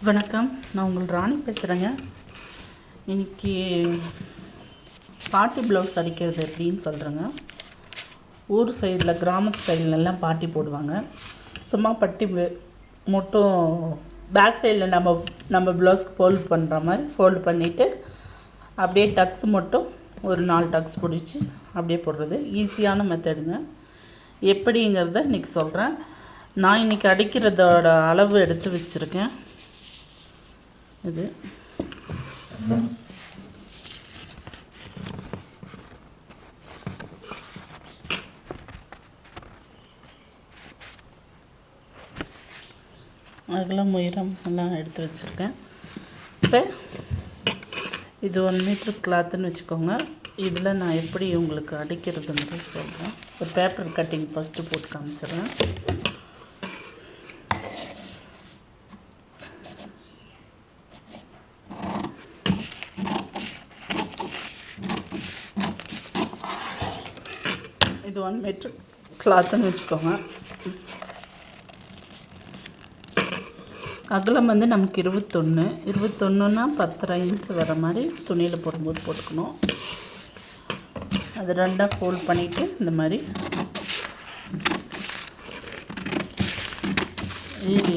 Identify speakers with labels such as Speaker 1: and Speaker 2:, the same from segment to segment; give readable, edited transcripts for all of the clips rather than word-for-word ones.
Speaker 1: வணக்கம், நான் உங்கள் ராணி பேசுகிறேங்க. இன்றைக்கி பாட்டி ப்ளவுஸ் அடிக்கிறது எப்படின்னு சொல்கிறேங்க. ஊர் சைடில், கிராமத்து சைட்லெல்லாம் பாட்டி போடுவாங்க. சும்மா பட்டி மட்டும் பேக் சைடில் நம்ம ப்ளவுஸ்க்கு ஃபோல்டு பண்ணுற மாதிரி ஃபோல்டு பண்ணிவிட்டு அப்படியே டக்ஸ் மட்டும் ஒரு 4 டக்ஸ் பிடிச்சி அப்படியே போடுறது ஈஸியான மெத்தடுங்க. எப்படிங்கிறத இன்றைக்கி சொல்கிறேன். நான் இன்றைக்கி அடிக்கிறதோட அளவு எடுத்து வச்சுருக்கேன். இது அகலம் உயரம் எல்லாம் எடுத்து வச்சுருக்கேன். இப்போ இது 1 மீட்டர் கிளாத்துன்னு வச்சுக்கோங்க. இதில் நான் எப்படி உங்களுக்கு அடிக்கிறதுன்னு சொல்கிறேன். ஒரு பேப்பர் கட்டிங் ஃபஸ்ட்டு போட்டு காமிச்சிடுறேன். இது 1 மீட்டர் கிளாத்துன்னு வச்சுக்கோங்க. அகலம் வந்து நமக்கு 21ன்னா 10.5 இன்ச் வர மாதிரி துணியில் போடும்போது போட்டுக்கணும். அது 2ஆக ஃபோல்ட் பண்ணிவிட்டு இந்த மாதிரி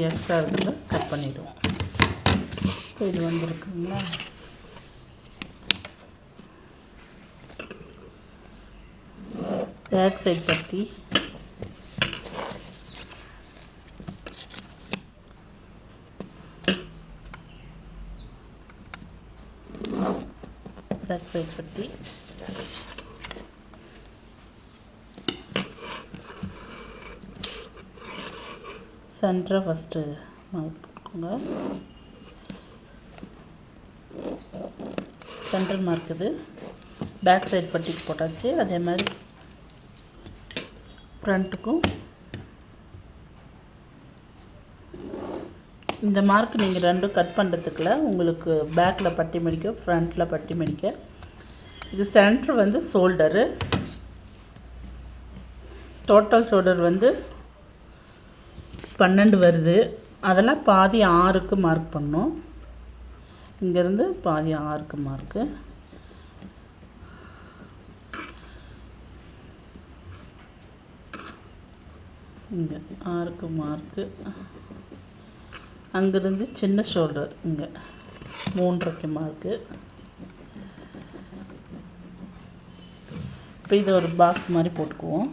Speaker 1: எக்ஸ்ட்ரா இருக்கிறத கட் பண்ணிவிடுவோம். இது வந்துருக்குங்களா. பேக் சைட் பற்றி சென்டரை ஃபஸ்ட்டு மார்க் போட்டுக்கோங்க. சென்டர் மார்க் இது. பேக் சைட் பட்டிக்கு போட்டாச்சு. அதே மாதிரி ஃப்ரண்ட்டுக்கும் இந்த மார்க் நீங்கள் 2 கட் பண்ணுறதுக்குள்ள உங்களுக்கு பேக்கில் பட்டி மடிக்க, ஃப்ரண்ட்டில் பட்டி மடிக்க. இது சென்டர் வந்து ஷோல்டரு. டோட்டல் ஷோல்டர் வந்து 12 வருது. அதெல்லாம் பாதி 6க்கு மார்க் பண்ணோம். இங்கேருந்து பாதி 6க்கு மார்க்கு. இங்கே 6க்கு மார்க்கு. அங்கேருந்து சின்ன ஷோல்டர் இங்கே 3.5க்கு மார்க்கு. இப்போ இது ஒரு பாக்ஸ் மாதிரி போட்டுக்குவோம்.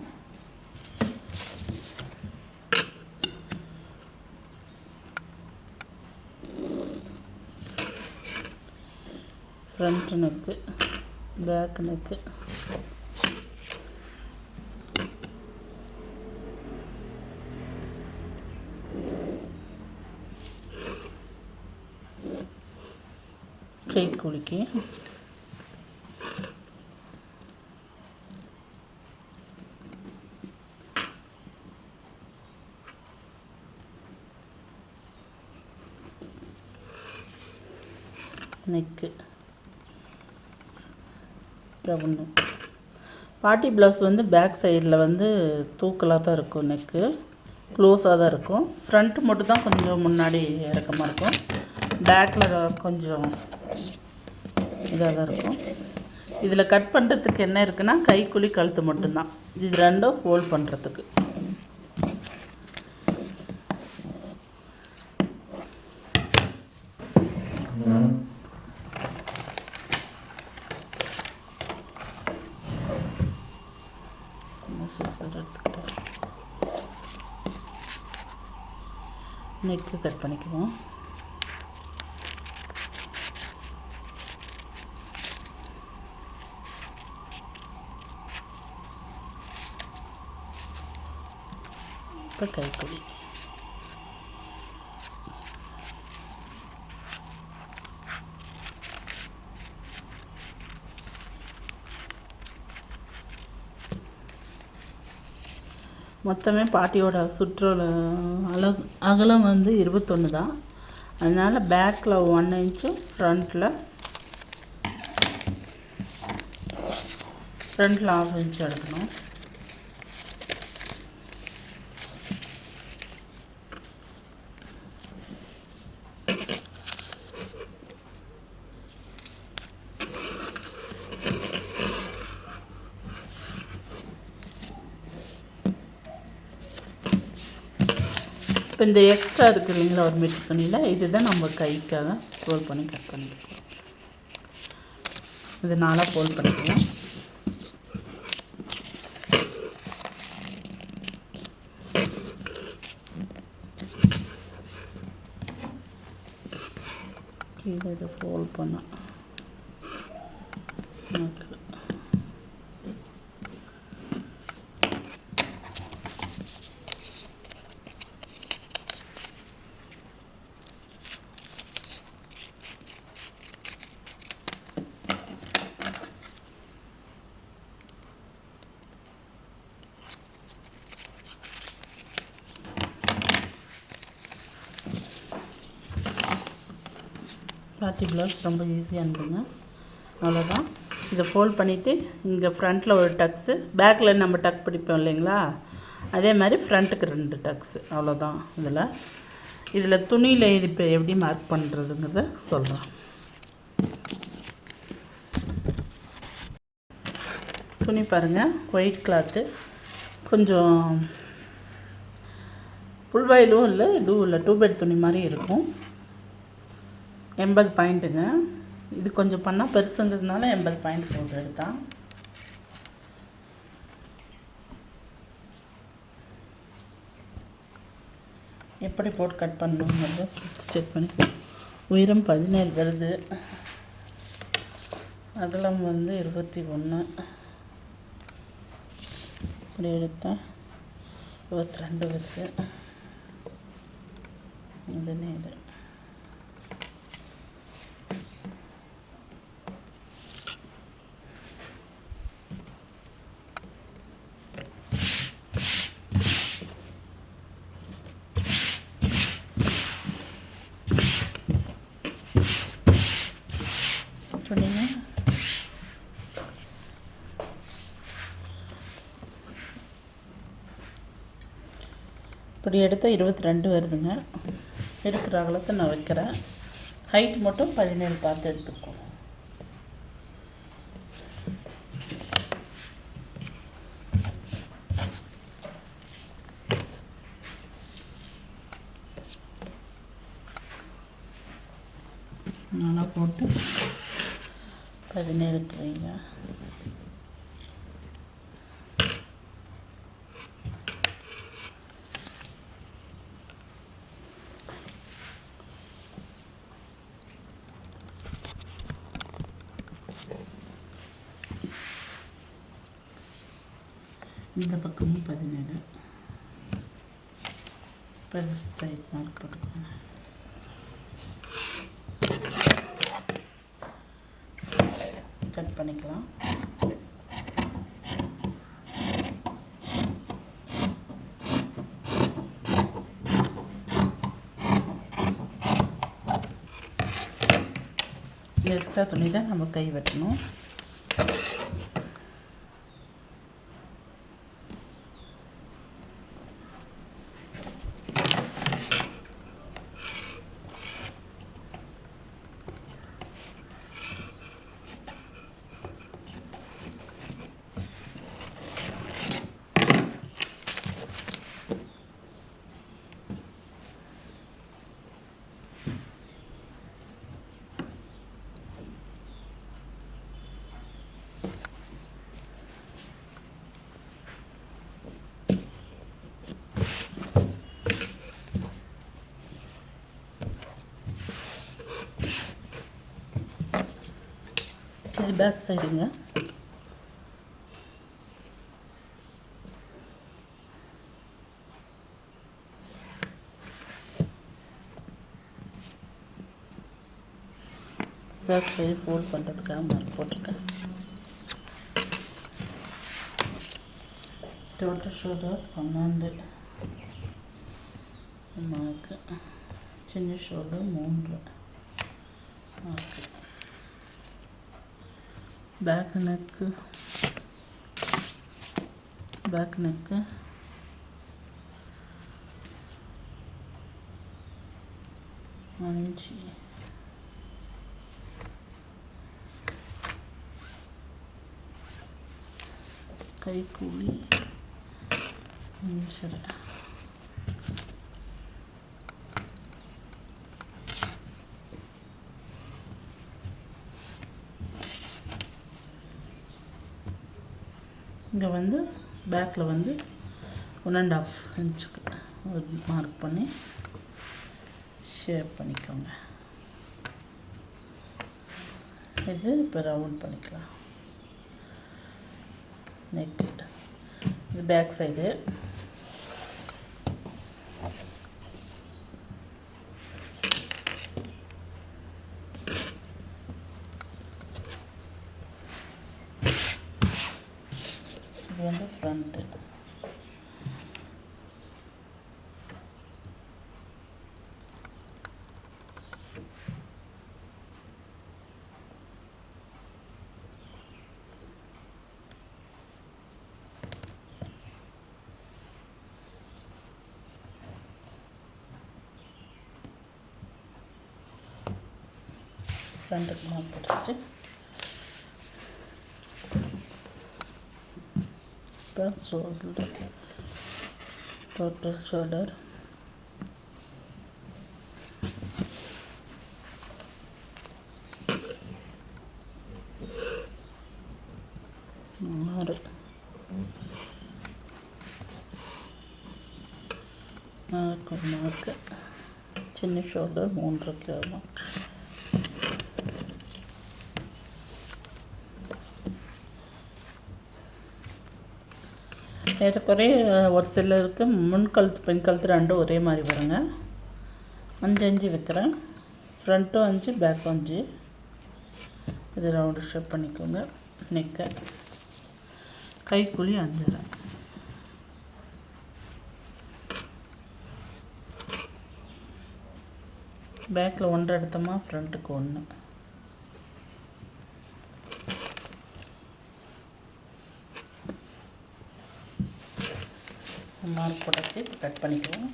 Speaker 1: ஃப்ரண்ட் நெக்கு, பேக் நெக்கு, கைக்குலுக்கி, நெக்கு, ரவுண்ட் நெக். பாட்டி ப்ளவுஸ் வந்து பேக் சைடில் வந்து தூக்கலாக தான் இருக்கும். நெக்கு க்ளோஸாக தான் இருக்கும். ஃப்ரண்ட்டு மட்டும் தான் கொஞ்சம் முன்னாடி இறக்கமாக இருக்கும். பேக்கில் கொஞ்சம் இதாக தான் இருக்கும். இதில் கட் பண்ணுறதுக்கு என்ன இருக்குன்னா கைக்குழி, கழுத்து மட்டும்தான். இது 2ம் ஃபோல்ட் பண்ணுறதுக்கு. நெக்கு கட் பண்ணிக்குவோம். இப்போ கைக்குழி. மொத்தமே பாட்டியோட சுற்றோட அகலம் வந்து 21 தான். அதனால் பேக்கில் 1 இன்ச்சும் ஃப்ரண்ட்டில் 1/2 இன்ச் எடுக்கணும். இப்போ இந்த எக்ஸ்ட்ரா இருக்குது இல்லைங்களா ஒரு மீட்டர் துணியில், இதுதான் நம்ம கைக்காக ஃபோல்ட் பண்ணி கட் பண்ணிக்கலாம். இது 4 ஃபோல்ட் பண்ணிக்கலாம். கீழே இதை ஃபோல்ட் பண்ண பார்ட்டி ப்ளவுஸ் ரொம்ப ஈஸியாக இருந்துங்க. அவ்வளோதான். இதை ஃபோல்ட் பண்ணிவிட்டு இங்கே ஃப்ரண்ட்டில் ஒரு டக்ஸு, பேக்கில் நம்ம டக் பிடிப்போம் இல்லைங்களா, அதே மாதிரி ஃப்ரண்ட்டுக்கு 2 டக்ஸு. அவ்வளோதான். இதில் துணியில் இது இப்போ எப்படி மார்க் பண்ணுறதுங்கிறத சொல்கிறேன். துணி பாருங்கள், ஒயிட் கிளாத்து, கொஞ்சம் புல்வாயிலும் இல்லை இதுவும் இல்லை, 2 பெட் துணி மாதிரி இருக்கும். 80 பாயிண்ட்டுங்க. இது கொஞ்சம் பண்ணால் பெருசுங்கிறதுனால 80 பாயிண்ட் போட்டு எடுத்தான். எப்படி போட்டு கட் பண்ணணுங்கிறது செக் பண்ணி. உயரம் 17 வருது, அகலம் 21. இப்படி எடுத்தால் 22 வருது. இது நேரு. இப்படி எடுத்தால் 22 வருதுங்க. இருக்கிற அகலத்தை நான் வைக்கிறேன். ஹைட் மட்டும் 17 பார்த்து எடுத்துக்கோம். நல்லா போட்டு 17 வைங்க. இந்த பக்கமும் 17. இப்போ ஸ்ட்ரைட் மார்க் போட்டுக்கோங்க. கட் பண்ணிக்கலாம். எக்ஸ்ட்ரா துணி தான் நம்ம கை வெட்டணும். இது பேக் சைடுங்க. பேக் சைடு ஃபோல்ட் பண்ணுறதுக்காக மார்க் போட்டிருக்கேன். டோட்டல் ஷோல்டர் 12 மார்க்கு, சின்ன ஷோல்டர் 3 மார்க்கு. பேக் நெக்கு 5, கைக்கூலி 5. இங்கே வந்து பேக்கில் வந்து 1.5 இன்ச்சுக்கு மார்க் பண்ணி ஷேப் பண்ணிக்கோங்க. இது இப்போ ரவுண்ட் பண்ணிக்கலாம். நெக் இது பேக் சைடு. இது வந்து ஃப்ரண்ட்டு. ஃப்ரண்ட்டுக்கு மார்க் போட்டுச்சு. இப்போ ஷோல்டர், டோட்டல் ஷோல்டர் மார்க்கு, சின்ன ஷோல்டர் 3 கிலோ. ஏறக்குறைய ஒரு சிலருக்கு முன்கழுத்து பின்கழுத்து ரெண்டும் ஒரே மாதிரி வருங்க. 5 இன்ச்சு வைக்கிறேன். ஃப்ரண்ட்டும் 5, பேக்கும் 5. இது ரவுண்டு ஷேப் பண்ணிக்கோங்க. நெக்கை கைக்குழி 5.5. பேக்கில் 1 எடுத்தோமா, ஃப்ரண்ட்டுக்கு 1. மார்க் போட்டாச்சு. கட் பண்ணிக்குவோம்.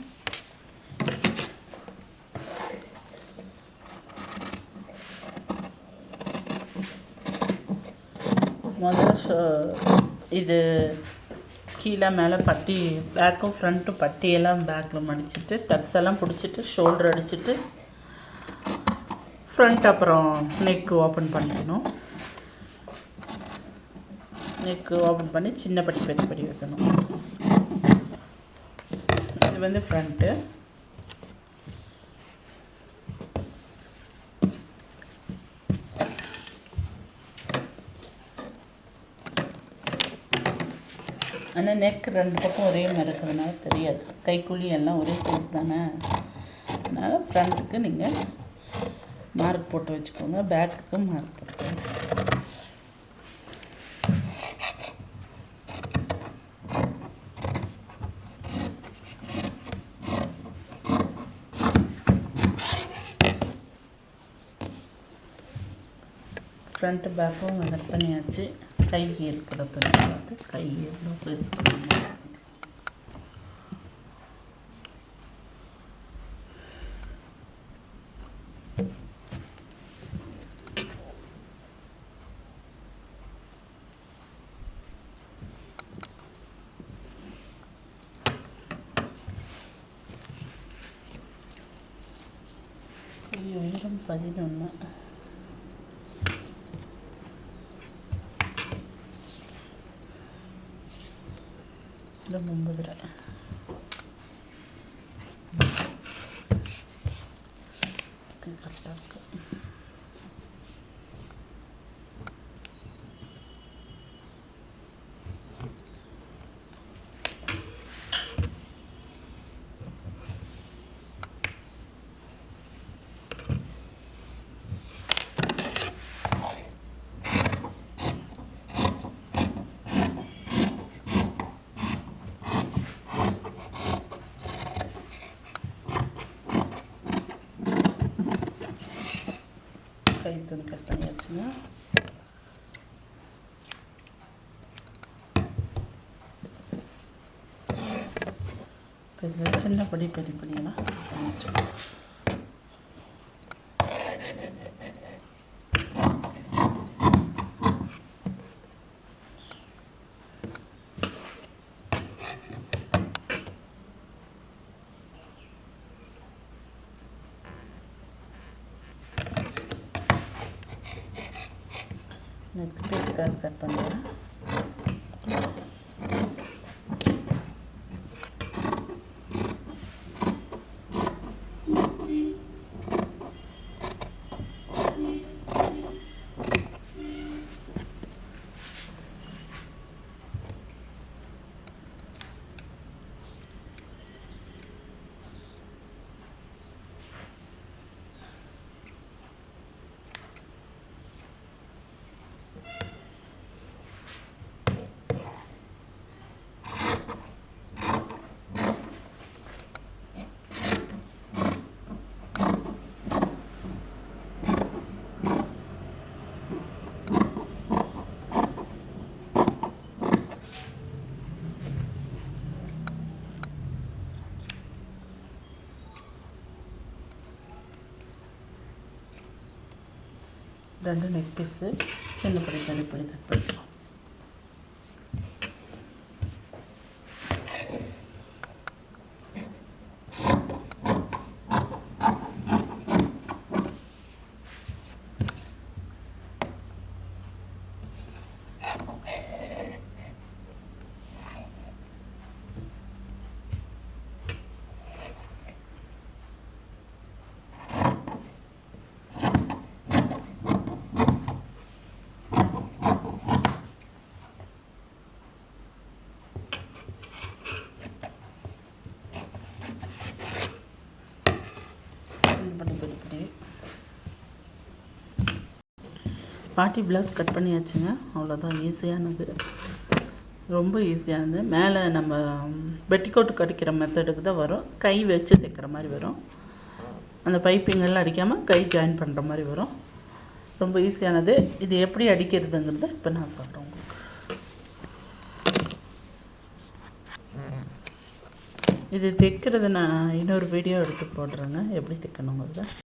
Speaker 1: முதல்ல இது கீழே மேலே பட்டி, பேக்கும் ஃப்ரண்ட்டும் பட்டியெல்லாம் பேக்கில் மடிச்சுட்டு டக்ஸ் எல்லாம் பிடிச்சிட்டு ஷோல்டர் அடிச்சுட்டு ஃப்ரண்ட் அப்புறம் நெக்கு ஓப்பன் பண்ணிக்கணும். நெக்கு ஓப்பன் பண்ணி சின்ன பட்டி பெரிய பட்டி வைக்கணும். இது வந்து ஃப்ரண்ட்டு. ஆனால் நெக் 2 பக்கம் ஒரே மாதிரி இருக்கிறதுனால தெரியாது. கைக்குழி எல்லாம் ஒரே சைஸ் தானே, அதனால் ஃப்ரண்ட்டுக்கு நீங்கள் மார்க் போட்டு வச்சுக்கோங்க, பேக்குக்கு மார்க் போட்டுக்கோங்க. ஃப்ரண்ட்டு பேக்கும் கட் பண்ணியாச்சு. கை இருக்கிற துணி பார்த்து கை எவ்வளோ சைஸ் உயரம் 11, இல்லை 9.5. கரெக்டாக இருக்கு. கை துணி கட் பண்ணியாச்சுங்க. இப்போ இதில் சின்ன படி பெரிய படியெல்லாம் பண்ணி வச்சுக்கோங்க. நெக் பீஸ்க்காக கட் பண்ணுறேன். 2 நெக் பீஸு சின்ன படி கட் பண்ணிக்கலாம். பாட்டி ப்ளவுஸ் கட் பண்ணியாச்சுங்க. அவ்வளோதான், ஈஸியானது, ரொம்ப ஈஸியானது. மேலே நம்ம பெட்டிக்கோட்டு கடிக்கிற மெத்தடுக்கு தான் வரும். கை வச்சு தைக்கிற மாதிரி வரும். அந்த பைப்பிங்கெல்லாம் அடிக்காமல் கை ஜாயின் பண்ணுற மாதிரி வரும். ரொம்ப ஈஸியானது. இது எப்படி அடிக்கிறதுங்கிறத இப்போ நான் சொல்கிறேன் உங்களுக்கு. இது தைக்கிறது நான் இன்னொரு வீடியோ எடுத்து போடுறேங்க, எப்படி தைக்கணுங்கிறத.